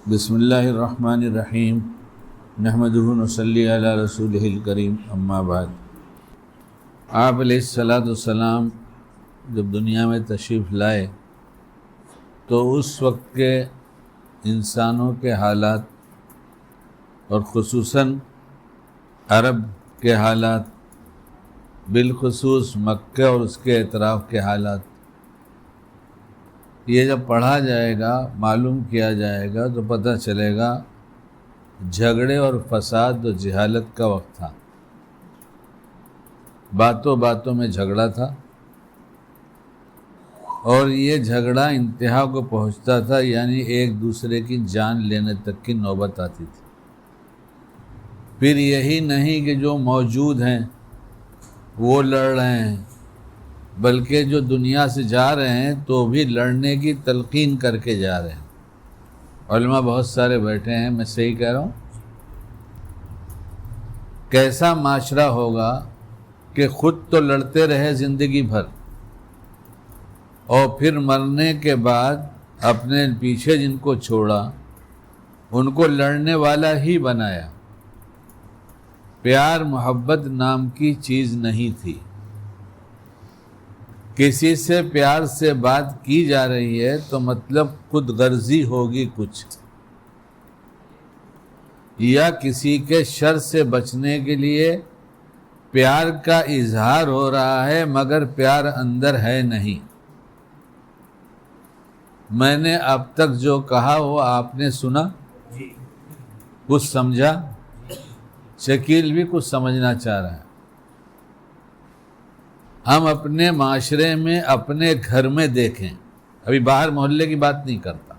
بسم اللہ الرحمن الرحیم نحمدہ ونصلی علی رسولہ الکریم اما بعد۔ آپ علیہ الصلاۃ والسلام جب دنیا میں تشریف لائے تو اس وقت کے انسانوں کے حالات اور خصوصاً عرب کے حالات، بالخصوص مکہ اور اس کے اطراف کے حالات، یہ جب پڑھا جائے گا، معلوم کیا جائے گا تو پتہ چلے گا جھگڑے اور فساد و جہالت کا وقت تھا۔ باتوں باتوں میں جھگڑا تھا اور یہ جھگڑا انتہا کو پہنچتا تھا، یعنی ایک دوسرے کی جان لینے تک کی نوبت آتی تھی۔ پھر یہی نہیں کہ جو موجود ہیں وہ لڑ رہے ہیں، بلکہ جو دنیا سے جا رہے ہیں تو بھی لڑنے کی تلقین کر کے جا رہے ہیں۔ علماء بہت سارے بیٹھے ہیں، میں صحیح کہہ رہا ہوں؟ کیسا معاشرہ ہوگا کہ خود تو لڑتے رہے زندگی بھر اور پھر مرنے کے بعد اپنے پیچھے جن کو چھوڑا ان کو لڑنے والا ہی بنایا۔ پیار محبت نام کی چیز نہیں تھی۔ کسی سے پیار سے بات کی جا رہی ہے تو مطلب خود غرضی ہوگی کچھ، یا کسی کے شر سے بچنے کے لیے پیار کا اظہار ہو رہا ہے مگر پیار اندر ہے نہیں۔ میں نے اب تک جو کہا وہ آپ نے سنا، کچھ سمجھا؟ شکیل بھی کچھ سمجھنا چاہ رہا ہے۔ ہم اپنے معاشرے میں اپنے گھر میں دیکھیں، ابھی باہر محلے کی بات نہیں کرتا،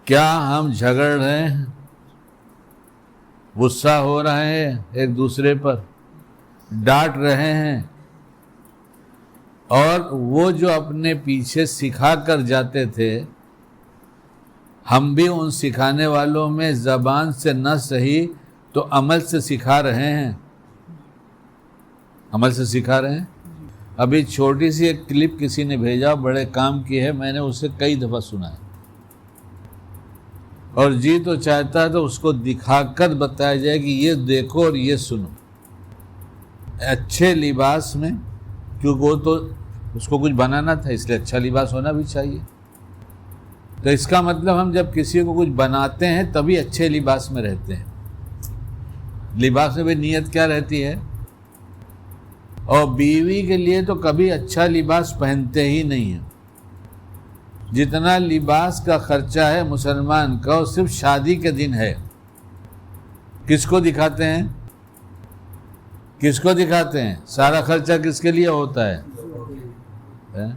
کیا ہم جھگڑ رہے ہیں، غصہ ہو رہے ہیں ایک دوسرے پر، ڈانٹ رہے ہیں، اور وہ جو اپنے پیچھے سکھا کر جاتے تھے ہم بھی ان سکھانے والوں میں زبان سے نہ صحیح تو عمل سے سکھا رہے ہیں، عمل سے سکھا رہے ہیں۔ ابھی چھوٹی سی ایک کلپ کسی نے بھیجا، بڑے کام کی ہے، میں نے اسے کئی دفعہ سنا ہے، اور جی تو چاہتا ہے تو اس کو دکھا کر بتایا جائے کہ یہ دیکھو اور یہ سنو۔ اچھے لباس میں، کیونکہ وہ تو اس کو کچھ بنانا تھا اس لیے اچھا لباس ہونا بھی چاہیے، تو اس کا مطلب ہم جب کسی کو کچھ بناتے ہیں تبھی اچھے لباس میں رہتے ہیں۔ لباس میں بھی نیت کیا رہتی ہے؟ اور بیوی کے لیے تو کبھی اچھا لباس پہنتے ہی نہیں ہیں۔ جتنا لباس کا خرچہ ہے مسلمان کا وہ صرف شادی کے دن ہے۔ کس کو دکھاتے ہیں؟ کس کو دکھاتے ہیں؟ سارا خرچہ کس کے لیے ہوتا ہے؟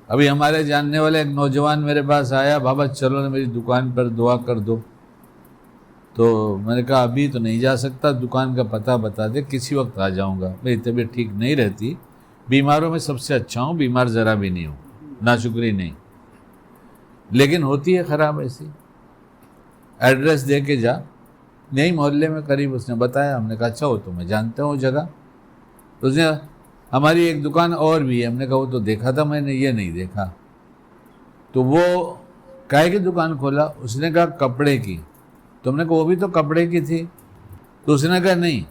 ابھی ہمارے جاننے والے ایک نوجوان میرے پاس آیا، بابا چلو نا میری دکان پر دعا کر دو، تو میں نے کہا ابھی تو نہیں جا سکتا، دکان کا پتہ بتا دے، کسی وقت آ جاؤں گا، میری طبیعت ٹھیک نہیں رہتی، بیماروں میں سب سے اچھا ہوں، بیمار ذرا بھی نہیں ہوں، ناشکری نہیں، لیکن ہوتی ہے خراب ایسی۔ ایڈریس دے کے جا، نہیں محلے میں قریب، اس نے بتایا، ہم نے کہا اچھا ہو تو میں جانتا ہوں جگہ، تو اس نے ہماری ایک دکان اور بھی ہے، ہم نے کہا وہ تو دیکھا تھا میں نے، یہ نہیں دیکھا، تو وہ کائے کی دکان کھولا؟ اس نے کہا کپڑے کی، تو ہم نے کہا وہ بھی تو کپڑے کی تھی، تو اس نے کہا نہیں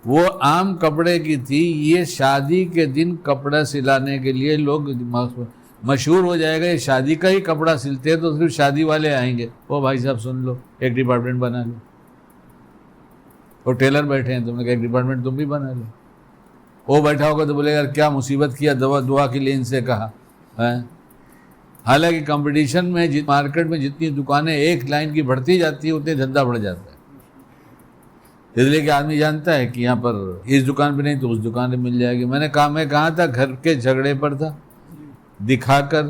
وہ عام کپڑے کی تھی، یہ شادی کے دن کپڑا سلانے کے لیے لوگ مشہور ہو جائے گا یہ شادی کا ہی کپڑا سلتے ہیں تو صرف شادی والے آئیں گے، وہ بھائی صاحب سن لو ایک ڈپارٹمنٹ بنا لو، وہ ٹیلر بیٹھے ہیں، تم نے کہا ایک ڈپارٹمنٹ تم بھی بنا لو، وہ بیٹھا ہوگا تو بولے گا کیا مصیبت کیا، دعا کے لیے ان سے کہا ہے۔ حالانکہ کمپٹیشن میں مارکیٹ میں جتنی دکانیں ایک لائن کی بڑھتی جاتی ہے اتنے دھندا بڑھ جاتا ہے، اس لیے کہ آدمی جانتا ہے کہ یہاں پر اس دکان پہ نہیں تو اس دکان پہ مل جائے گی۔ میں نے کہا میں کہاں تھا؟ گھر کے جھگڑے پر تھا، دکھا کر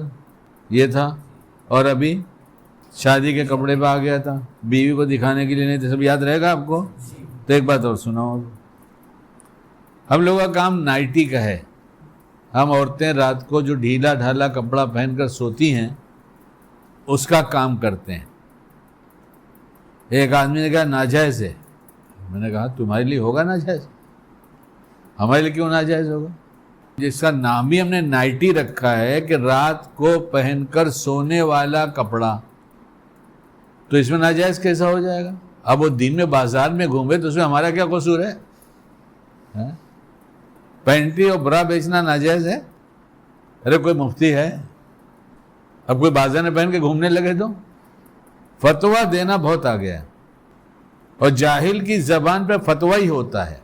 یہ تھا، اور ابھی شادی کے کپڑے پہ آ گیا تھا، بیوی کو دکھانے کے لیے نہیں تھے۔ سب یاد رہے گا آپ کو؟ تو ایک بات اور سناؤ، ہم لوگوں کا کام نائٹی کا ہے، ہم عورتیں رات کو جو ڈھیلا ڈھالا کپڑا پہن کر سوتی ہیں اس کا کام کرتے ہیں۔ ایک آدمی نے کہا ناجائز ہے، میں نے کہا تمہارے لیے ہوگا ناجائز، ہمارے لیے کیوں ناجائز ہوگا؟ جس کا نام بھی ہم نے نائٹی رکھا ہے کہ رات کو پہن کر سونے والا کپڑا، تو اس میں ناجائز کیسا ہو جائے گا؟ اب وہ دن میں بازار میں گھومے تو اس میں ہمارا کیا قصور ہے؟ پینٹی اور برا بیچنا ناجائز ہے؟ ارے کوئی مفتی ہے؟ اب کوئی بازار میں پہن کے گھومنے لگے تو فتویٰ دینا بہت آ گیا ہے، اور جاہل کی زبان پہ فتویٰ ہی ہوتا ہے،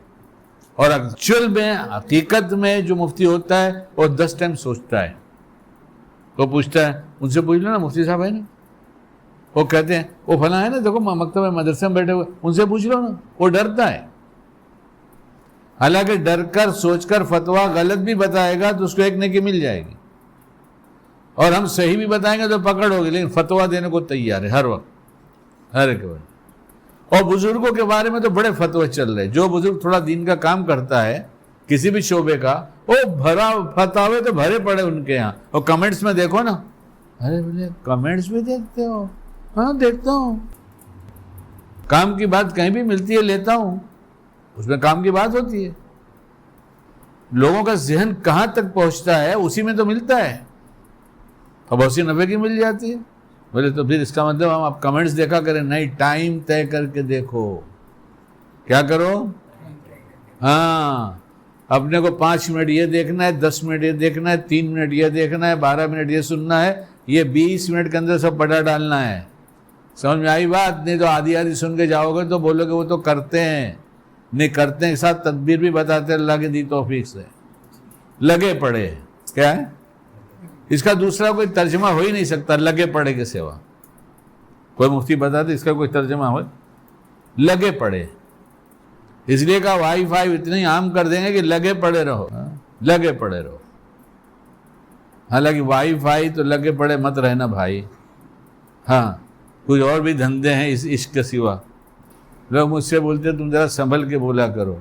اور ایکچوئل میں حقیقت میں جو مفتی ہوتا ہے وہ 10 ٹائم سوچتا ہے. وہ پوچھتا ہے، ان سے پوچھ لو نا مفتی صاحب ہے نا، وہ کہتے ہیں وہ فلاں ہے نا، دیکھو مکتبہ مدرسے میں بیٹھے ہوئے، ان سے پوچھ لو نا. وہ ڈرتا ہے، حالانکہ ڈر کر سوچ کر فتویٰ غلط بھی بتائے گا تو اس کو ایک نیکی مل جائے گی، اور ہم صحیح بھی بتائیں گے تو پکڑ ہوگی، لیکن فتویٰ دینے کو تیار ہے ہر وقت، ہر ایک وقت. اور بزرگوں کے بارے میں تو بڑے فتوے چل رہے. جو بزرگ تھوڑا دین کا کام کرتا ہے کسی بھی شعبے کا، وہ بھرا فتاوے تو بھرے پڑے ان کے یہاں. اور کمنٹس میں دیکھو نا، ارے بولے کمنٹس بھی دیکھتے ہو؟ ہاں دیکھتا ہوں. کام کی بات کہیں بھی ملتی ہے لیتا ہوں، اس میں کام کی بات ہوتی ہے. لوگوں کا ذہن کہاں تک پہنچتا ہے اسی میں تو ملتا ہے، اب اسی نفع کی مل جاتی ہے. بولے تو پھر اس کا مطلب ہم آپ کمنٹس دیکھا کریں؟ نہیں، ٹائم طے کر کے دیکھو. کیا کرو؟ ہاں، اپنے کو 5 منٹ یہ دیکھنا ہے، 10 منٹ یہ دیکھنا ہے، 3 منٹ یہ دیکھنا ہے، 12 منٹ یہ سننا ہے، یہ 20 منٹ کے اندر سب پٹا ڈالنا ہے. سمجھ میں آئی بات؟ نہیں تو آدھی سن کے جاؤ گے تو بولو گے وہ تو کرتے ہیں. نہیں کرتے ہیں، ساتھ تدبیر بھی بتاتے اللہ کی دی توفیق سے. لگے پڑے کیا ہے؟ اس کا دوسرا کوئی ترجمہ ہو ہی نہیں سکتا لگے پڑے کے سوا. کوئی مفتی بتا دے اس کا کوئی ترجمہ ہو؟ لگے پڑے. اس لیے کہ وائی فائی اتنی عام کر دیں گے کہ لگے پڑے رہو، لگے پڑے رہو. حالانکہ وائی فائی تو لگے پڑے مت رہنا بھائی. ہاں، کوئی اور بھی دھندے ہیں اس عشق کے سوا. لوگ مجھ سے بولتے ہیں تم ذرا سنبھل کے بولا کرو.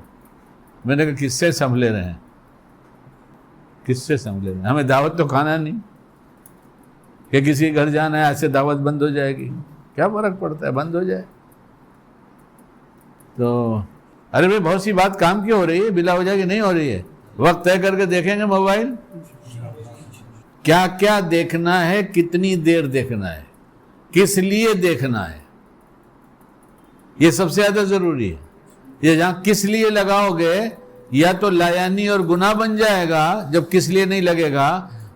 میں نے کہا کس سے سنبھلے رہے ہیں؟ کس سے سنبھلے رہے ہیں؟ ہمیں دعوت تو کھانا نہیں کہ کسی گھر جانا ہے ایسے دعوت بند ہو جائے گی. کیا فرق پڑتا ہے بند ہو جائے تو؟ ارے بھائی بہت سی بات کام کی ہو رہی ہے، بلا وجہ کی نہیں ہو رہی ہے. وقت طے کر کے دیکھیں گے موبائل کیا کیا دیکھنا ہے، کتنی دیر دیکھنا ہے، کس لیے دیکھنا ہے، یہ سب سے زیادہ ضروری ہے. یہ جہاں کس لیے لگاؤ گے یا تو لایانی اور گناہ بن جائے گا جب کس لیے نہیں لگے گا.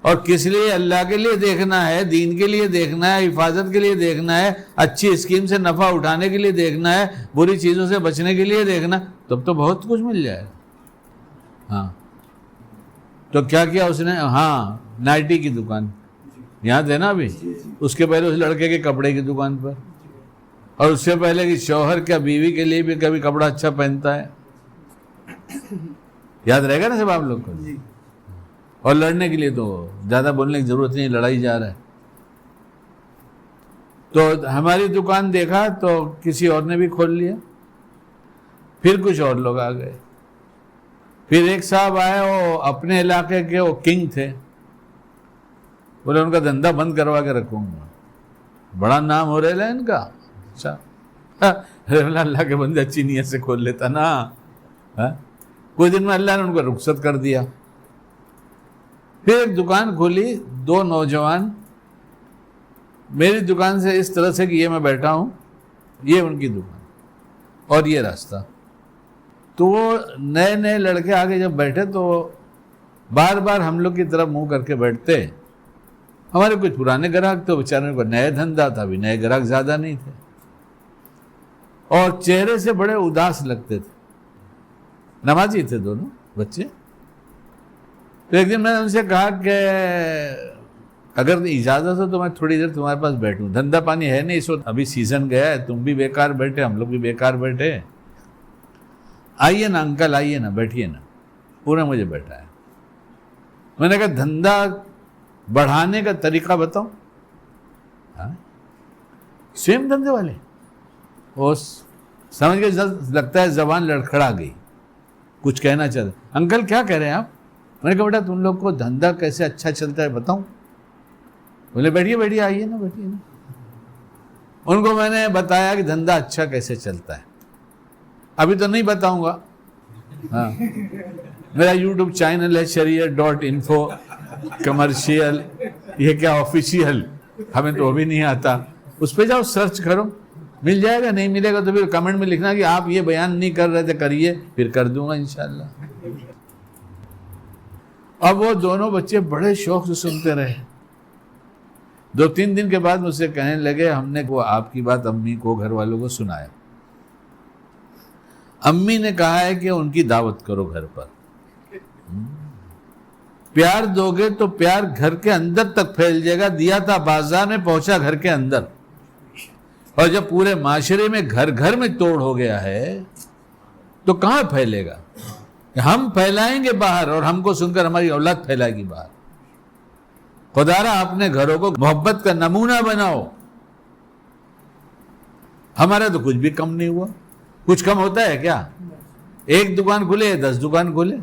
اور کس لیے؟ اللہ کے لیے دیکھنا ہے، دین کے لیے دیکھنا ہے، حفاظت کے لیے دیکھنا ہے، اچھی اسکیم سے نفع اٹھانے کے لیے دیکھنا ہے، بری چیزوں سے بچنے کے لیے دیکھنا، تب تو بہت کچھ مل جائے گا. ہاں تو کیا کیا اس نے؟ ہاں، نائٹی کی دکان یہاں تھے نا ابھی، اس کے پہلے اس لڑکے کے کپڑے کی دکان پر، اور اس سے پہلے کہ شوہر کیا بیوی کے لیے بھی کبھی کپڑا اچھا پہنتا ہے. یاد رہے گا نا سب آپ لوگ کو. اور لڑنے کے لیے تو زیادہ بولنے کی ضرورت نہیں، لڑائی جا رہا ہے. تو ہماری دکان دیکھا تو کسی اور نے بھی کھول لیا، پھر کچھ اور لوگ آ گئے. پھر ایک صاحب آئے، وہ اپنے علاقے کے وہ کنگ تھے، بولے ان کا دھندا بند کروا کے رکھوں گا، بڑا نام ہو رہا ہے ان کا. اچھا اللہ کے بندے اچھی نیت سے کھول لیتا نا. کچھ دن میں اللہ نے ان کو رخصت کر دیا. پھر ایک دکان کھولی، 2 نوجوان میری دکان سے اس طرح سے کہ یہ میں بیٹھا ہوں، یہ ان کی دکان اور یہ راستہ. تو وہ نئے نئے لڑکے آگے جب بیٹھے تو بار بار ہم لوگ کی طرف منہ کر کے بیٹھتے. ہمارے کچھ پرانے گراہک تو بیچارے کو نئے دھندا تھا، بھی نئے گراہک زیادہ نہیں تھے، اور چہرے سے بڑے اداس لگتے تھے. نمازی تھے دونوں بچے. تو ایک دن میں نے ان سے کہا کہ اگر اجازت ہو تو میں تھوڑی دیر تمہارے پاس بیٹھوں، دھندا پانی ہے نہیں اس وقت، ابھی سیزن گیا ہے، تم بھی بیکار بیٹھے، ہم لوگ بھی بیکار بیٹھے، آئیے نا انکل، آئیے نا، بیٹھیے نا. پورا مجھے بیٹھا ہے. میں نے کہا دھندا بڑھانے کا طریقہ بتاؤ. سیم دھندے والے وہ سمجھ کے لگتا ہے زبان لڑکھڑا گئی، کچھ کہنا چاہتے. انکل کیا کہہ رہے ہیں آپ؟ میں نے کہا بیٹا تم لوگ کو دھندا کیسے اچھا چلتا ہے بتاؤں. بولے بیٹھیے بیٹھیے، آئیے نا، بیٹھیے نا. ان کو میں نے بتایا کہ دھندا اچھا کیسے چلتا ہے. ابھی تو نہیں بتاؤں گا. ہاں میرا یوٹیوب چینل ہے شریعت.info کمرشیل، یہ کیا آفیشیل، ہمیں تو وہ بھی نہیں آتا، اس پہ جاؤ سرچ کرو، مل جائے گا، نہیں ملے گا تو پھر کمنٹ میں لکھنا کہ آپ یہ بیان نہیں کر رہے تھے، کریے، پھر کر دوں گا انشاءاللہ۔ اب وہ دونوں بچے بڑے شوق سے سنتے رہے، 2-3 دن کے بعد مجھ سے کہنے لگے ہم نے وہ آپ کی بات امی کو، گھر والوں کو سنایا، امی نے کہا ہے کہ ان کی دعوت کرو گھر پر، پیار دو گے تو پیار گھر کے اندر تک پھیل جائے گا، دیا تھا بازار میں پہنچا گھر کے اندر، اور جب پورے معاشرے میں گھر گھر میں توڑ ہو گیا ہے تو کہاں پھیلے گا؟ ہم پھیلائیں گے باہر، اور ہم کو سن کر ہماری اولاد پھیلائے گی باہر۔ خدا را اپنے گھروں کو محبت کا نمونہ بناؤ۔ ہمارا تو کچھ بھی کم نہیں ہوا، کچھ کم ہوتا ہے کیا؟ 1 دکان کھلے 10 دکان کھلے،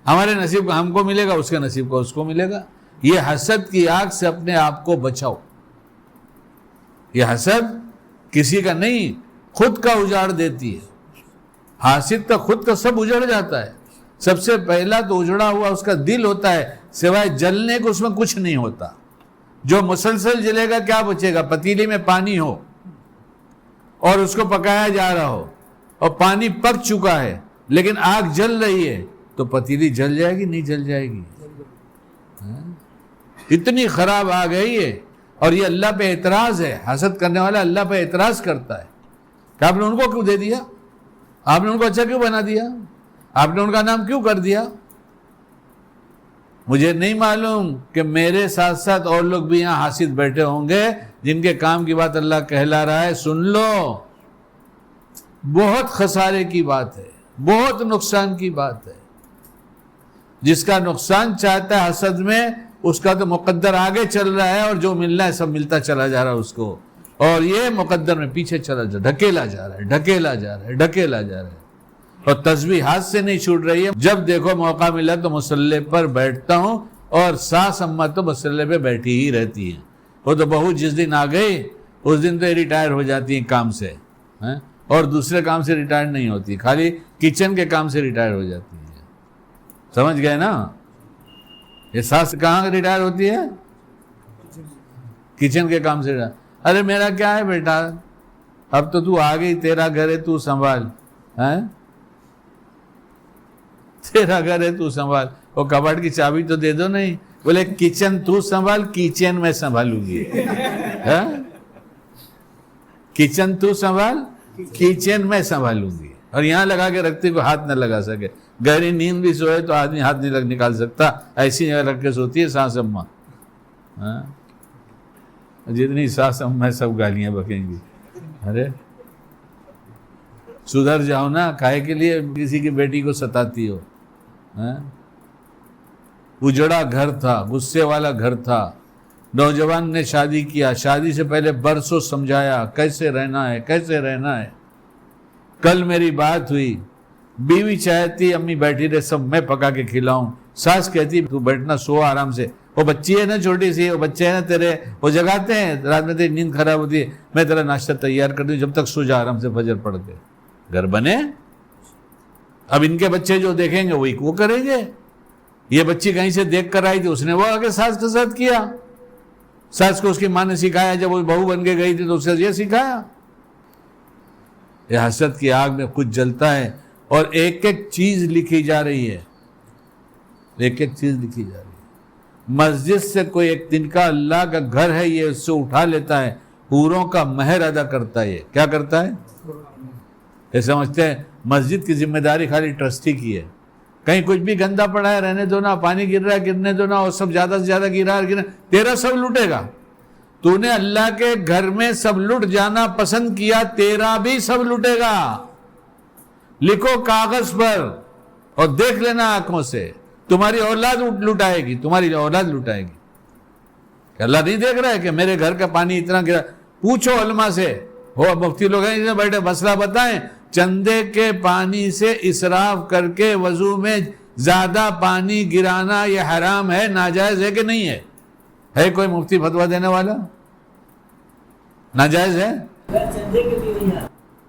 ہمارے نصیب کا ہم کو ملے گا، اس کے نصیب کا اس کو ملے گا۔ یہ حسد کی آگ سے اپنے آپ کو بچاؤ۔ یہ حسد کسی کا نہیں، خود کا اجاڑ دیتی ہے۔ حاسد کا خود کا سب اجڑ جاتا ہے، سب سے پہلا تو اجڑا ہوا اس کا دل ہوتا ہے، سوائے جلنے کو اس میں کچھ نہیں ہوتا۔ جو مسلسل جلے گا کیا بچے گا؟ پتیلی میں پانی ہو اور اس کو پکایا جا رہا ہو اور پانی پک چکا ہے لیکن آگ جل رہی ہے تو پتیلی جل جائے گی؟ نہیں جل جائے گی؟ اتنی خراب آگ ہے یہ، اور یہ اللہ پہ اعتراض ہے۔ حسد کرنے والا اللہ پہ اعتراض کرتا ہے کہ آپ نے ان کو کیوں دے دیا؟ آپ نے ان کو اچھا کیوں بنا دیا؟ آپ نے ان کا نام کیوں کر دیا؟ مجھے نہیں معلوم کہ میرے ساتھ ساتھ اور لوگ بھی یہاں حاسد بیٹھے ہوں گے جن کے کام کی بات اللہ کہلا رہا ہے، سن لو، بہت خسارے کی بات ہے، بہت نقصان کی بات ہے۔ جس کا نقصان چاہتا ہے حسد میں، اس کا تو مقدر آگے چل رہا ہے اور جو ملنا ہے سب ملتا چلا جا رہا ہے اس کو، اور یہ مقدر میں پیچھے چلا جا رہا ہے، ڈھکیلا جا رہا ہے، ڈھکیلا جا رہا ہے، ڈھکیلا جا رہا ہے، اور تسبیح ہاتھ سے نہیں چھوٹ رہی ہے۔ جب دیکھو موقع ملا تو مصلی پر بیٹھتا ہوں، اور ساس اماں تو مصلی پہ بیٹھی ہی رہتی ہیں۔ وہ تو بہو جس دن آ گئی اس دن تو ریٹائر ہو جاتی ہیں کام سے، اور دوسرے کام سے ریٹائر نہیں ہوتی، خالی کچن کے کام سے ریٹائر ہو جاتی ہیں۔ سمجھ گئے نا؟ یہ ساس کہاں ریٹائر ہوتی ہے؟ کچن کے کام سے۔ ارے میرا کیا ہے بیٹا، اب تو تو آ گئی، تیرا گھر ہے تو سنبھال، تیرا گھر ہے تو سنبھال، وہ کباڑ کی چابی تو دے دو۔ نہیں، بولے کچن تو سنبھال، کچن میں سنبھالوں گی۔ کچن تو سنبھال، کچن میں سنبھالوں گی، اور یہاں لگا کے رکھتے کو ہاتھ نہ لگا سکے۔ گہری نیند بھی سوئے تو آدمی ہاتھ نہیں نکال سکتا، ایسی جگہ رکھ کے سوتی ہے ساس اماں۔ جتنی ساس اماں سب گالیاں بکیں گی۔ ارے سدھر جاؤ نا، کائے کے لیے کسی کی بیٹی کو ستاتی ہو؟ اجڑا گھر تھا، غصے والا گھر تھا، نوجوان نے شادی کیا، شادی سے پہلے برسوں سمجھایا کیسے رہنا ہے، کیسے رہنا ہے۔ کل میری بات ہوئی، بیوی چاہتی امی بیٹھی رہے، سب میں پکا کے کھلاؤں، ساس کہتی تو بیٹھنا، سو آرام سے، وہ بچی ہے نا چھوٹی سی، وہ بچے ہیں نا تیرے، وہ جگاتے ہیں رات میں، تیری نیند خراب ہوتی ہے، میں تیرا ناشتہ تیار کر دوں، جب تک سو جا آرام سے فجر پڑھ کے۔ گھر بنے۔ اب ان کے بچے جو دیکھیں گے وہی وہ کریں گے۔ یہ بچی کہیں سے دیکھ کر آئی تھی، اس نے وہ آگے ساس کے ساتھ کیا، ساس کو اس کی ماں نے سکھایا، جب وہ بہو بن کے گئی تھی تو اسے یہ سکھایا۔ یہ حسد کی آگ میں کچھ جلتا ہے، اور ایک ایک چیز لکھی جا رہی ہے، ایک ایک چیز لکھی جا رہی ہے۔ مسجد سے کوئی ایک دن کا اللہ کا گھر ہے، یہ اس سے اٹھا لیتا ہے، حوروں کا مہر ادا کرتا ہے۔ یہ کیا کرتا ہے؟ یہ سمجھتے ہیں مسجد کی ذمہ داری خالی ٹرسٹی کی ہے، کہیں کچھ بھی گندا پڑا ہے رہنے دو نا، پانی گر رہا ہے گرنے دو نا، اور سب زیادہ سے زیادہ گرا ہے، تیرا سب لوٹے گا۔ تو نے اللہ کے گھر میں سب لٹ جانا پسند کیا، تیرا بھی سب لٹے گا۔ لکھو کاغذ پر اور دیکھ لینا آنکھوں سے، تمہاری اولاد لٹائے گی، تمہاری اولاد لٹائے گی۔ کہ اللہ نہیں دیکھ رہا ہے کہ میرے گھر کا پانی اتنا گرا؟ پوچھو علماء سے، وہ مفتی لوگ ہیں جنہیں بیٹھے مسئلہ بتائیں، چندے کے پانی سے اسراف کر کے وضو میں زیادہ پانی گرانا یہ حرام ہے، ناجائز ہے کہ نہیں ہے؟ ہے کوئی مفتی فتویٰ دینے والا؟ ناجائز ہے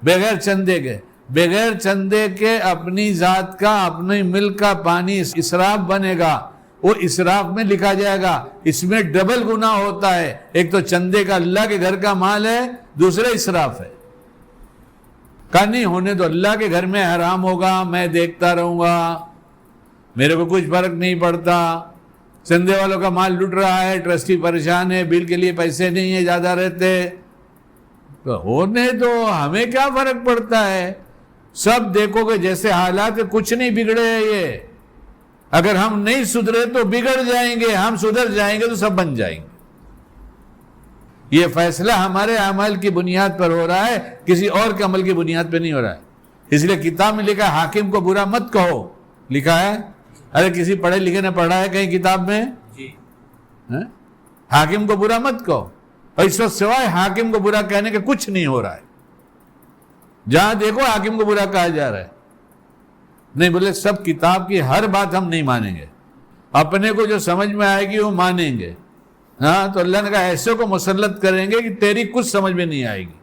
بغیر چندے کے؟ بغیر چندے کے اپنی ذات کا اپنی ملک کا پانی اسراف بنے گا، وہ اسراف میں لکھا جائے گا، اس میں ڈبل گناہ ہوتا ہے، ایک تو چندے کا اللہ کے گھر کا مال ہے، دوسرا اسراف ہے۔ کہا نہیں ہونے تو اللہ کے گھر میں حرام ہوگا، میں دیکھتا رہوں گا، میرے کو کچھ فرق نہیں پڑتا، چندے والوں کا مال لٹ رہا ہے، ٹرسٹی پریشان ہے، بل کے لیے پیسے نہیں ہیں، زیادہ رہتے، تو ہونے تو ہمیں کیا فرق پڑتا ہے؟ سب دیکھو گے جیسے حالات کچھ نہیں بگڑے ہیں، یہ اگر ہم نہیں سدھرے تو بگڑ جائیں گے، ہم سدھر جائیں گے تو سب بن جائیں گے۔ یہ فیصلہ ہمارے عمل کی بنیاد پر ہو رہا ہے، کسی اور کے عمل کی بنیاد پہ نہیں ہو رہا ہے۔ اس لیے کتاب میں لکھا ہے حاکم کو برا مت کہو، لکھا ہے، ارے کسی پڑھے لکھے نے پڑھا ہے کہیں کتاب میں؟ حاکم کو برا مت کہو، اور اس وقت سوائے حاکم کو برا کہنے کے کچھ نہیں ہو رہا ہے، جہاں دیکھو حاکم کو برا کہا جا رہا ہے۔ نہیں بولے سب کتاب کی ہر بات ہم نہیں مانیں گے، اپنے کو جو سمجھ میں آئے گی وہ مانیں گے، ہاں تو اللہ نے کہا ایسے کو مسلط کریں گے کہ تیری کچھ سمجھ میں نہیں آئے گی۔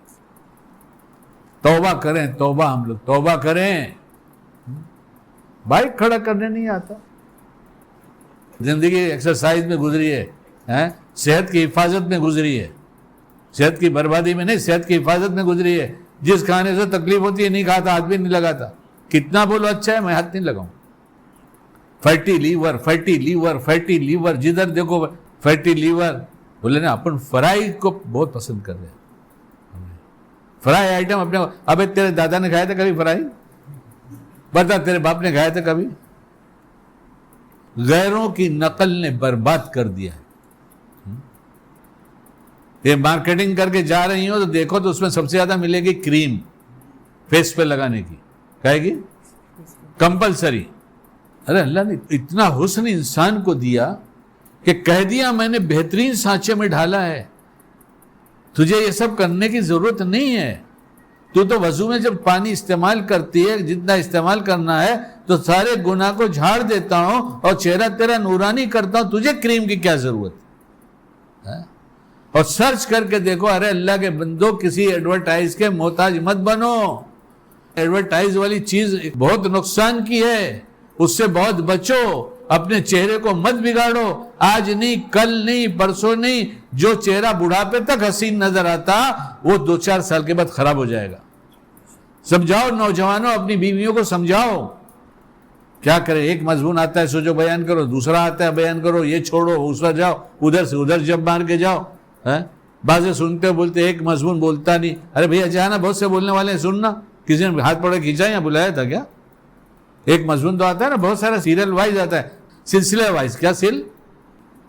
توبہ کریں، توبہ، ہم لوگ توبہ کریں۔ بائک کھڑا کرنے نہیں آتا، زندگی ایکسرسائز میں گزری ہے، صحت کی حفاظت میں گزری ہے، صحت کی بربادی میں نہیں، صحت کی حفاظت میں گزری ہے۔ جس کھانے سے تکلیف ہوتی ہے نہیں کھاتا، ہاتھ بھی نہیں لگاتا، کتنا بولو اچھا ہے میں ہاتھ نہیں لگاؤں۔ Fatty liver, fatty liver, fatty liver, جدھر دیکھو فیٹی لیور۔ بولے نا اپن فرائی کو بہت پسند کر رہے ہیں، فرائی آئٹم اپنے۔ ابے تیرے دادا نے کھایا تھا کبھی فرائی؟ بتا تیرے باپ نے کھایا تھا کبھی؟ غیروں کی نقل نے برباد کر دیا ہے۔ یہ مارکیٹنگ کر کے جا رہی ہو تو دیکھو تو اس میں سب سے زیادہ ملے گی کریم فیس پہ لگانے کی، کہے گی کمپلسری۔ ارے اللہ نے اتنا حسن انسان کو دیا کہ کہہ دیا میں نے بہترین سانچے میں ڈھالا ہے، تجھے یہ سب کرنے کی ضرورت نہیں ہے۔ تو وضو میں جب پانی استعمال کرتی ہے، جتنا استعمال کرنا ہے تو سارے گناہ کو جھاڑ دیتا ہوں اور چہرہ تیرا نورانی کرتا ہوں، تجھے کریم کی کیا ضرورت ہے؟ اور سرچ کر کے دیکھو، ارے اللہ کے بندو کسی ایڈورٹائز کے محتاج مت بنو۔ ایڈورٹائز والی چیز بہت نقصان کی ہے، اس سے بہت بچو، اپنے چہرے کو مت بگاڑو۔ آج نہیں، کل نہیں، پرسوں نہیں، جو چہرہ بڑھاپے تک حسین نظر آتا وہ 2-4 سال کے بعد خراب ہو جائے گا۔ سمجھاؤ نوجوانوں، اپنی بیویوں کو سمجھاؤ۔ کیا کرے، ایک مضمون آتا ہے سوچو بیان کرو، دوسرا آتا ہے بیان کرو، یہ چھوڑو دوسرا جاؤ، ادھر سے ادھر جب مار کے جاؤ۔ بعضے سنتے بولتے ایک مضمون بولتا نہیں، ارے بھیا جانا بہت سے بولنے والے ہیں، سننا، کسی نے ہاتھ پڑے کھینچا یا بلایا تھا کیا؟ ایک مضمون تو آتا ہے نا، بہت سارا سیریل وائز آتا ہے، سلسلہ وائز، کیا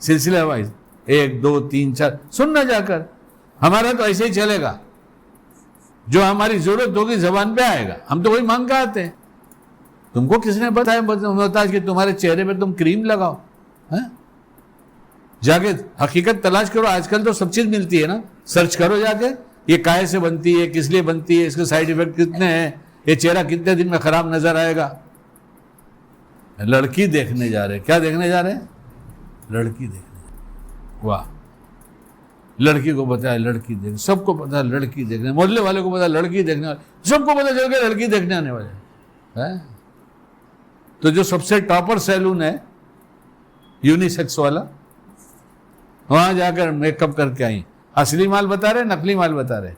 سلسلہ وائز، 1 2 3 4 سننا جا کر۔ ہمارا تو ایسے ہی چلے گا، جو ہماری ضرورت ہوگی زبان پہ آئے گا، ہم تو وہی مانگ کے آتے ہیں۔ تم کو کس نے بتایا محتاج کہ تمہارے چہرے پہ تم کریم لگاؤ؟ جا کے حقیقت تلاش کرو، آج کل تو سب چیز ملتی ہے نا، سرچ کرو جا کے، یہ کائے سے بنتی ہے، کس لیے بنتی ہے، اس کے سائیڈ ایفیکٹ کتنے ہیں، یہ چہرہ کتنے دن میں خراب نظر آئے گا۔ لڑکی دیکھنے جا رہے، کیا دیکھنے جا رہے ہیں؟ لڑکی دیکھنے۔ واہ، لڑکی کو پتا ہے لڑکی دیکھ، سب کو پتا ہے لڑکی دیکھنے، محلے والے کو پتا ہے لڑکی دیکھنے والے، سب کو پتا چل گیا لڑکی دیکھنے آنے والے۔ تو جو سب سے ٹاپر سیلون ہے یونیسیکس والا، وہاں جا کر میک اپ کر کے آئی، اصلی مال بتا رہے نقلی مال بتا رہے؟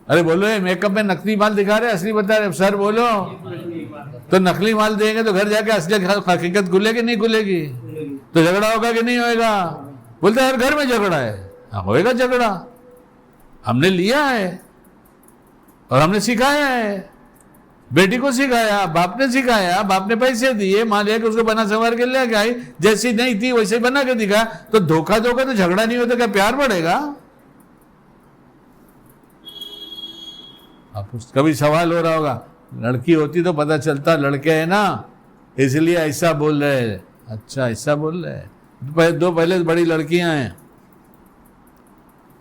ارے بولو، یہ میک اپ میں نقلی مال دکھا رہے اصلی بتا رہے؟ سر بولو، تو نقلی مال دیں گے تو گھر جا کے اصلی حقیقت کھلے گی نہیں کھلے گی؟ تو جھگڑا ہوگا کہ نہیں ہوئے گا؟ بولتے ہر گھر میں جھگڑا ہے، ہوئے گا جھگڑا، ہم نے لیا ہے اور ہم نے سکھایا ہے، بیٹی کو سکھایا، باپ نے سکھایا، باپ نے پیسے دیے، ماں لے کے اس کو بنا سنوار کے لے کے آئی، جیسی نہیں تھی ویسے بنا کے دکھا، تو دھوکہ دو گے تو جھگڑا نہیں ہوتا، کیا پیار بڑھے گا؟ کبھی سوال ہو رہا ہوگا، لڑکی ہوتی تو پتہ چلتا لڑکے ہیں نا اس لیے ایسا بول رہے ہیں۔ اچھا ایسا بول رہے ہیں، دو پہلے بڑی لڑکیاں ہیں،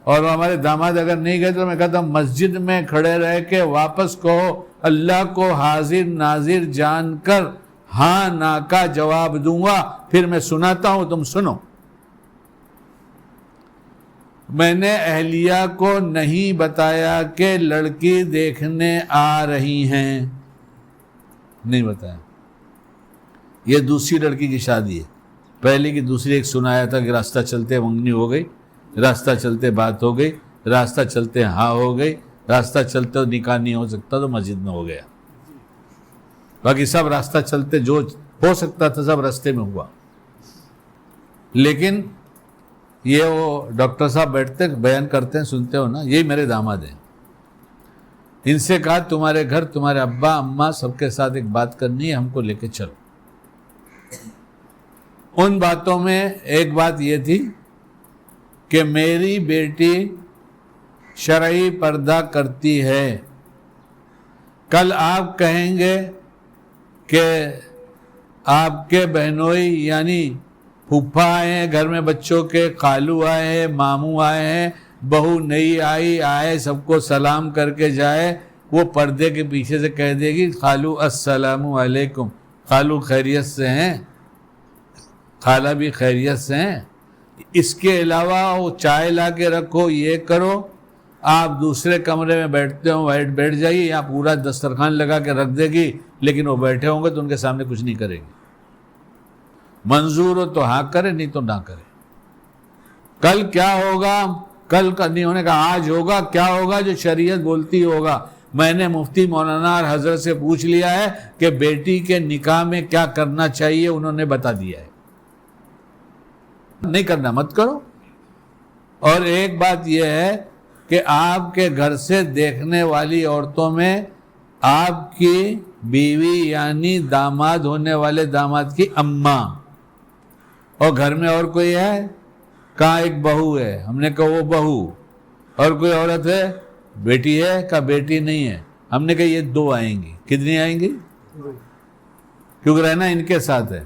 اور ہمارے داماد اگر نہیں گئے تو میں کہتا ہوں مسجد میں کھڑے رہ کے واپس کہو، اللہ کو حاضر ناظر جان کر ہاں نا کا جواب دوں گا، پھر میں سناتا ہوں تم سنو۔ میں نے اہلیہ کو نہیں بتایا کہ لڑکی دیکھنے آ رہی ہیں، نہیں بتایا. یہ دوسری لڑکی کی شادی ہے. پہلے کی دوسری ایک سنایا تھا کہ راستہ چلتے منگنی ہو گئی، راستہ چلتے بات ہو گئی، راستہ چلتے ہاں ہو گئی، راستہ چلتے نکاح نہیں ہو سکتا تو مسجد میں ہو گیا. باقی سب راستہ چلتے جو ہو سکتا تھا سب راستے میں ہوا. لیکن یہ وہ ڈاکٹر صاحب بیٹھتے بیان کرتے ہیں، سنتے ہو نا، یہی میرے داماد ہیں. ان سے کہا تمہارے گھر تمہارے ابا اماں سب کے ساتھ ایک بات کرنی ہے، ہم کو لے کے چلو. ان باتوں میں ایک بات یہ تھی کہ میری بیٹی شرعی پردہ کرتی ہے. کل آپ کہیں گے کہ آپ کے بہنوئی یعنی پھپھا آئے ہیں گھر میں، بچوں کے خالو آئے ہیں، ماموں آئے ہیں، بہو نئی آئے سب کو سلام کر کے جائے، وہ پردے کے پیچھے سے کہہ دے گی خالو السلام علیکم، خالو خیریت سے ہیں، خالہ بھی خیریت سے ہیں. اس کے علاوہ وہ چائے لا کے رکھو، یہ کرو. آپ دوسرے کمرے میں بیٹھتے ہو بیٹھ جائیے، یہاں پورا دسترخوان لگا کے رکھ دے گی، لیکن وہ بیٹھے ہوں گے تو ان کے سامنے کچھ نہیں کرے گی. منظور ہو تو ہاں کرے، نہیں تو نہ کرے. کل کیا ہوگا؟ کل کا نہیں ہونے کا آج ہوگا. کیا ہوگا؟ جو شریعت بولتی ہوگا. میں نے مفتی مولانا حضرت سے پوچھ لیا ہے کہ بیٹی کے نکاح میں کیا کرنا چاہیے، انہوں نے بتا دیا ہے. نہیں کرنا مت کرو. اور ایک بات یہ ہے کہ آپ کے گھر سے دیکھنے والی عورتوں میں آپ کی بیوی یعنی داماد ہونے والے داماد کی اماں، اور گھر میں اور کوئی ہے؟ کہاں ایک بہو ہے. ہم نے کہا وہ بہو. اور کوئی عورت ہے؟ بیٹی ہے. کہا بیٹی نہیں ہے. ہم نے کہا یہ دو آئیں گی. کتنی آئیں گی؟ کیونکہ رہنا ان کے ساتھ ہے.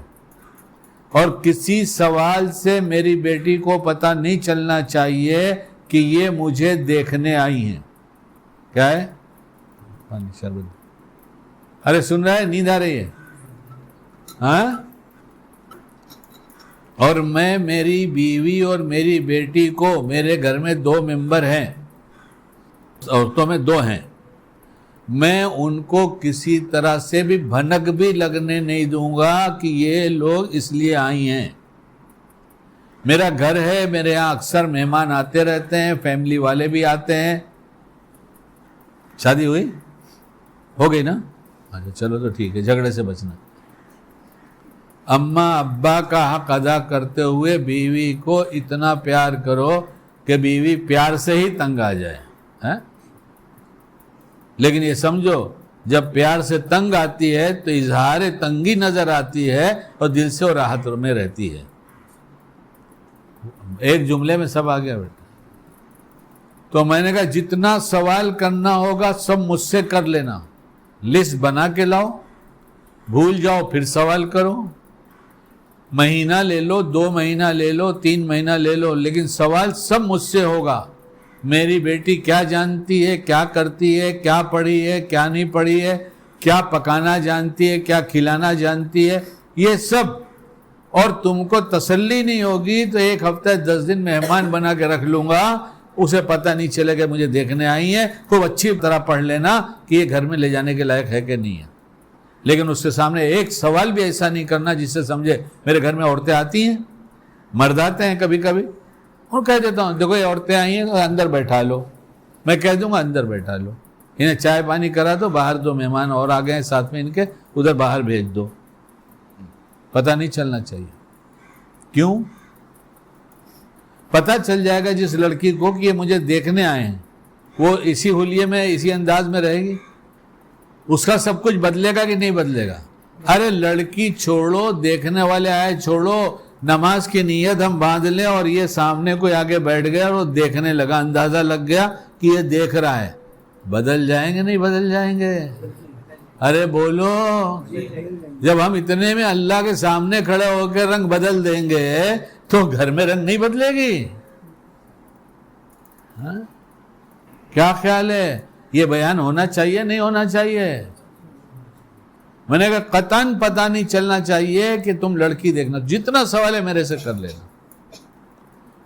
اور کسی سوال سے میری بیٹی کو پتہ نہیں چلنا چاہیے کہ یہ مجھے دیکھنے آئی ہیں. کیا ہے؟ پانی شربت. ارے سن رہا ہے؟ نیند آ رہی ہے؟ ہاں. اور میں میری بیوی اور میری بیٹی کو، میرے گھر میں 2 ممبر ہیں، عورتوں میں 2 ہیں، میں ان کو کسی طرح سے بھی بھنک بھی لگنے نہیں دوں گا کہ یہ لوگ اس لیے آئی ہیں. میرا گھر ہے، میرے یہاں اکثر مہمان آتے رہتے ہیں، فیملی والے بھی آتے ہیں. شادی ہوئی؟ ہو گئی نا؟ اچھا چلو تو ٹھیک ہے، جھگڑے سے بچنا. اماں ابا کا حق ادا کرتے ہوئے بیوی کو اتنا پیار کرو کہ بیوی پیار سے ہی تنگ آ جائے. لیکن یہ سمجھو جب پیار سے تنگ آتی ہے تو اظہار تنگی نظر آتی ہے اور دل سے وہ راحت میں رہتی ہے. ایک جملے میں سب آ گیا بیٹا. تو میں نے کہا جتنا سوال کرنا ہوگا سب مجھ سے کر لینا، لسٹ بنا کے لاؤ، بھول جاؤ پھر سوال کرو. مہینہ لے لو، 2 مہینہ لے لو، 3 مہینہ لے لو، لیکن سوال سب مجھ سے ہوگا. میری بیٹی کیا جانتی ہے، کیا کرتی ہے، کیا پڑھی ہے، کیا نہیں پڑھی ہے، کیا پکانا جانتی ہے، کیا کھلانا جانتی ہے، یہ سب. اور تم کو تسلی نہیں ہوگی تو 1 ہفتہ 10 دن مہمان بنا کے رکھ لوں گا، اسے پتہ نہیں چلے کہ مجھے دیکھنے آئی ہیں. خوب اچھی طرح پڑھ لینا کہ یہ گھر میں لے جانے کے لائق ہے کہ نہیں ہے. لیکن اس کے سامنے ایک سوال بھی ایسا نہیں کرنا جس سے سمجھے میرے گھر میں عورتیں آتی ہیں، مرد آتے ہیں کبھی کبھی، اور کہہ دیتا ہوں دیکھو یہ عورتیں آئی ہیں تو اندر بیٹھا لو. میں کہہ دوں گا اندر بیٹھا لو، انہیں چائے پانی کرا دو، باہر 2 مہمان اور آ گئے ہیں ساتھ میں ان کے، ادھر باہر بھیج دو. پتہ نہیں چلنا چاہیے. کیوں؟ پتہ چل جائے گا جس لڑکی کو کہ یہ مجھے دیکھنے آئے ہیں، وہ اسی حلیے میں اسی انداز میں رہے گی. اس کا سب کچھ بدلے گا کہ نہیں بدلے گا؟ ارے لڑکی چھوڑو، دیکھنے والے آئے چھوڑو، نماز کی نیت ہم باندھ لیں اور یہ سامنے کوئی آگے بیٹھ گیا اور وہ دیکھنے لگا، اندازہ لگ گیا کہ یہ دیکھ رہا ہے. بدل جائیں گے نہیں بدل جائیں گے؟ ارے بولو. جب ہم اتنے میں اللہ کے سامنے کھڑے ہو کے رنگ بدل دیں گے تو گھر میں رنگ نہیں بدلے گی؟ کیا خیال ہے؟ یہ بیان ہونا چاہیے نہیں ہونا چاہیے؟ میں نے کہا قطعاً پتہ نہیں چلنا چاہیے کہ تم لڑکی دیکھنا، جتنا سوال ہے میرے سے کر لینا.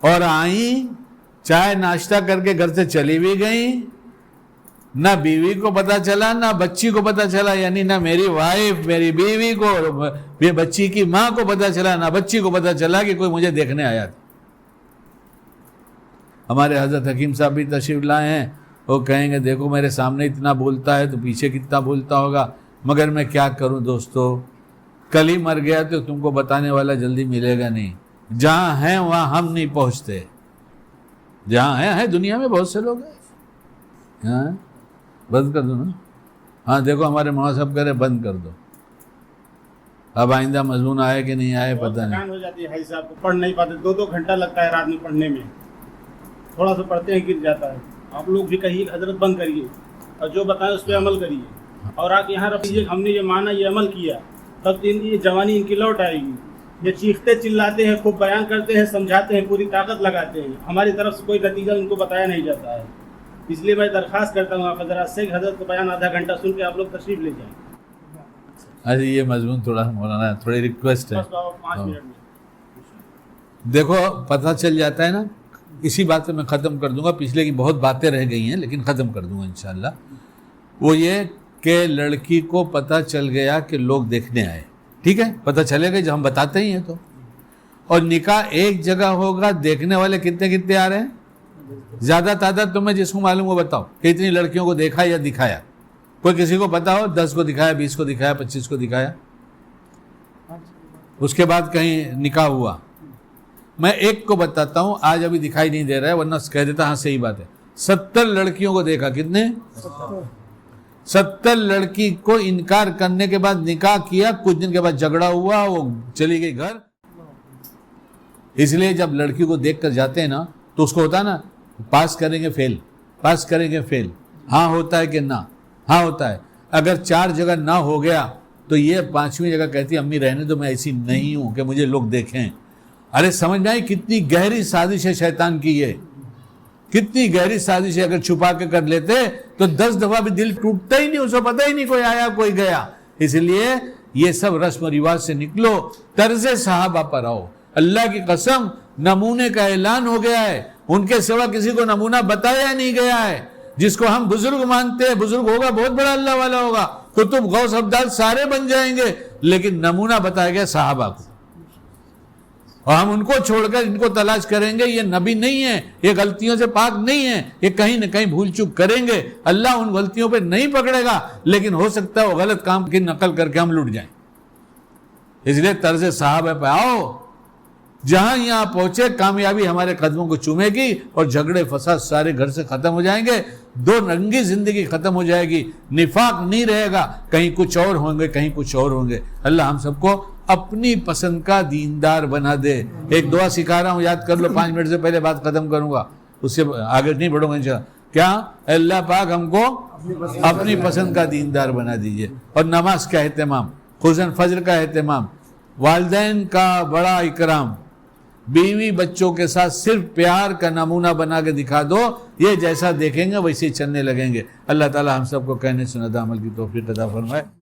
اور آئیں چائے ناشتہ کر کے گھر سے چلی بھی گئی, نہ بیوی کو پتا چلا نہ بچی کو پتا چلا, یعنی نہ میری وائف میری بیوی کو بچی کی ماں کو پتا چلا نہ بچی کو پتا چلا کہ کوئی مجھے دیکھنے آیا تھا. ہمارے حضرت حکیم صاحب بھی تشریف لائے ہیں, وہ کہیں گے دیکھو میرے سامنے اتنا بولتا ہے تو پیچھے کتنا بولتا ہوگا, مگر میں کیا کروں دوستو, کل ہی مر گیا تو تم کو بتانے والا جلدی ملے گا نہیں. جہاں ہیں وہاں ہم نہیں پہنچتے, جہاں ہیں دنیا میں بہت سے لوگ ہیں. ہاں بند کر دو نا, ہاں دیکھو ہمارے مولانا صاحب کہہ رہے بند کر دو. اب آئندہ مضمون آئے کہ نہیں آئے پتہ نہیں. ہو جاتی ہے بھائی صاحب کو, پڑھ نہیں پاتے, 2 گھنٹہ لگتا ہے رات میں پڑھنے میں, تھوڑا سا پڑھتے ہیں گر جاتا ہے. آپ لوگ بھی کہیے حضرت بند کریے اور جو بتائیں اس پہ عمل کریے, اور آپ یہاں رکھیے ہم نے یہ مانا یہ عمل کیا تب یہ جوانی ان کی لوٹ آئے گی. یہ چیختے چلاتے ہیں, خوب بیان کرتے ہیں, سمجھاتے ہیں, پوری طاقت لگاتے ہیں, ہماری طرف سے کوئی نتیجہ ان کو بتایا نہیں جاتا ہے. اس لیے میں درخواست کرتا ہوں آپ حضرات سے کہ حضرت کو بیان آدھا گھنٹہ سن کے آپ لوگ تشریف لے جائیں. اچھا یہ مضمون تھوڑا مولانا تھوڑی ریکویسٹ ہے, 5 منٹ میں دیکھو پتہ چل جاتا ہے نا. اسی بات سے میں ختم کر دوں گا, پچھلے کی بہت باتیں رہ گئی ہیں لیکن ختم کر دوں گا انشاءاللہ. وہ یہ کہ لڑکی کو پتہ چل گیا کہ لوگ دیکھنے آئے, ٹھیک ہے, پتہ چلے گا جب ہم بتاتے ہی ہیں تو. اور نکاح ایک جگہ ہوگا, دیکھنے والے کتنے آ رہے ہیں, زیادہ تعداد تمہیں جس کو معلوم ہو بتاؤ کہ اتنی لڑکیوں کو دیکھا یا دکھایا. کوئی کسی کو پتا ہو 10 کو دکھایا, 20 کو دکھایا, 25 کو دکھایا, اس کے بعد کہیں نکاح ہوا. میں ایک کو بتاتا ہوں, آج ابھی دکھائی نہیں دے رہا ہے ورنہ کہہ دیتا ہاں صحیح بات ہے. 70 لڑکیوں کو دیکھا, کتنے 70 لڑکی کو انکار کرنے کے بعد نکاح کیا, کچھ دن کے بعد جھگڑا ہوا, وہ چلی گئی گھر. اس لیے جب لڑکی کو دیکھ کر جاتے ہیں نا تو اس کو ہوتا ہے نا پاس کریں گے فیل, پاس کریں گے فیل, ہاں ہوتا ہے کہ نہ, ہاں ہوتا ہے. اگر 4 جگہ نہ ہو گیا تو یہ 5ویں جگہ کہتی ہے امی رہنے دو, میں ایسی نہیں ہوں کہ مجھے لوگ دیکھیں. ارے سمجھ میں آئی کتنی گہری سازش ہے شیطان کی, یہ کتنی گہری سازش ہے. اگر چھپا کے کر لیتے تو 10 دفعہ بھی دل ٹوٹتا ہی نہیں, اسے پتہ ہی نہیں کوئی آیا کوئی گیا. اس لیے یہ سب رسم و رواج سے نکلو, طرز صحابہ پر آؤ. اللہ کی قسم نمونے کا اعلان ہو گیا ہے, ان کے سوا کسی کو نمونہ بتایا نہیں گیا ہے. جس کو ہم بزرگ مانتے ہیں, بزرگ ہوگا بہت بڑا اللہ والا ہوگا, قطب غوث ابدال سارے بن جائیں گے, لیکن نمونہ بتایا گیا صحابہ کو. اور ہم ان کو چھوڑ کر ان کو تلاش کریں گے, یہ نبی نہیں ہے, یہ غلطیوں سے پاک نہیں ہے, یہ کہیں نہ کہیں بھول چوک کریں گے. اللہ ان غلطیوں پہ نہیں پکڑے گا, لیکن ہو سکتا ہے وہ غلط کام کی نقل کر کے ہم لٹ جائیں. اس لیے طرز صحابہ پہ آؤ, جہاں یہاں پہنچے کامیابی ہمارے قدموں کو چومے گی اور جھگڑے فساد سارے گھر سے ختم ہو جائیں گے. 2 رنگی زندگی ختم ہو جائے گی, نفاق نہیں رہے گا, کہیں کچھ اور ہوں گے کہیں کچھ اور ہوں گے. اللہ ہم سب کو اپنی پسند کا دیندار بنا دے. ایک دعا سکھا رہا ہوں, یاد کر لو, 5 منٹ سے پہلے بات ختم کروں گا, اس سے آگے نہیں بڑھوں گا انشاءاللہ. کیا اللہ پاک ہم کو اپنی پسند کا دیندار بنا دیجئے. اور نماز کا اہتمام, خصوصاً فجر کا اہتمام, والدین کا بڑا اکرام, بیوی بچوں کے ساتھ صرف پیار کا نمونہ بنا کے دکھا دو, یہ جیسا دیکھیں گے ویسے ہی چلنے لگیں گے. اللہ تعالی ہم سب کو کہنے سنت عمل کی توفیق عطا فرمائے.